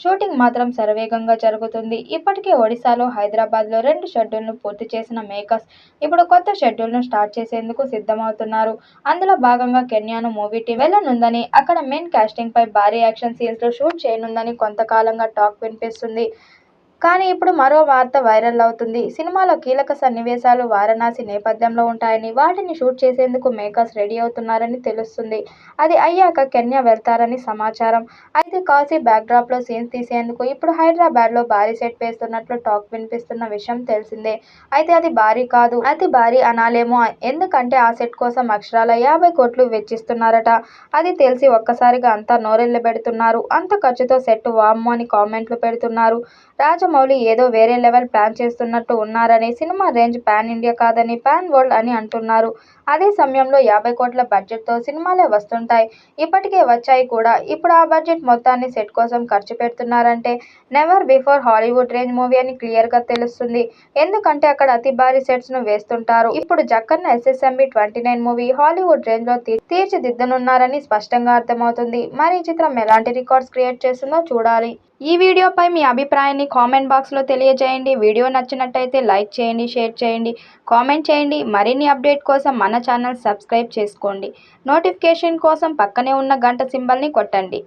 Shooting మాత్రం శరవేగంగా జరుగుతుంది. ఇప్పటికే ఒడిశాలో, హైదరాబాద్లో 2 షెడ్యూల్ను పూర్తి చేసిన మేకర్స్ ఇప్పుడు కొత్త షెడ్యూల్ను స్టార్ట్ చేసేందుకు సిద్ధమవుతున్నారు. అందులో భాగంగా కెన్యాను మూవీ టీం వెళ్లనుందని, అక్కడ మెయిన్ కాస్టింగ్పై భారీ యాక్షన్ సీన్స్ను షూట్ చేయనుందని కొంతకాలంగా టాక్ వినిపిస్తుంది. కానీ ఇప్పుడు మరో వార్త వైరల్ అవుతుంది. సినిమాలో కీలక సన్నివేశాలు వారణాసి నేపథ్యంలో ఉంటాయని, వాటిని షూట్ చేసేందుకు మేకర్స్ రెడీ అవుతున్నారని తెలుస్తుంది. అది అయ్యాక కెన్యా వెళ్తారని సమాచారం. అయితే కాశీ బ్యాక్డ్రాప్లో సీన్స్ తీసేందుకు ఇప్పుడు హైదరాబాద్లో భారీ సెట్ వేస్తున్నట్లు టాక్ వినిపిస్తున్న విషయం తెలిసిందే. అయితే అది భారీ కాదు, అతి భారీ అనాలేమో. ఎందుకంటే ఆ సెట్ కోసం అక్షరాల 50 కోట్లు వెచ్చిస్తున్నారట. అది తెలిసి ఒక్కసారిగా అంతా నోరెళ్లబెడుతున్నారు. అంత ఖర్చుతో సెట్ వామ్మో అని కామెంట్లు పెడుతున్నారు. రాజమౌళి ఏదో వేరే లెవెల్ ప్లాన్ చేస్తున్నట్టు ఉన్నారని, సినిమా రేంజ్ పాన్ ఇండియా కాదని పాన్ వరల్డ్ అని అంటున్నారు. అదే సమయంలో 50 కోట్ల బడ్జెట్తో సినిమాలే వస్తుంటాయి, ఇప్పటికే వచ్చాయి కూడా. ఇప్పుడు ఆ బడ్జెట్ మొత్తాన్ని సెట్ కోసం ఖర్చు పెడుతున్నారంటే never before Hollywood range movie అని క్లియర్గా తెలుస్తుంది. ఎందుకంటే అక్కడ అతి భారీ సెట్స్ను వేస్తుంటారు. ఇప్పుడు జక్కన్న ఎస్ఎస్ఎంబీ 29 మూవీ హాలీవుడ్ రేంజ్లో తీర్చిదిద్దనున్నారని స్పష్టంగా అర్థమవుతుంది. మరి ఈ చిత్రం ఎలాంటి రికార్డ్స్ క్రియేట్ చేస్తుందో చూడాలి. ఈ వీడియోపై మీ అభిప్రాయాన్ని కామెంట్ బాక్స్లో తెలియజేయండి. వీడియో నచ్చినట్టయితే లైక్ చేయండి, షేర్ చేయండి, కామెంట్ చేయండి. మరిన్ని అప్డేట్ కోసం మన ఛానల్ సబ్స్క్రైబ్ చేసుకోండి. నోటిఫికేషన్ కోసం పక్కనే ఉన్న గంట సింబల్ని కొట్టండి.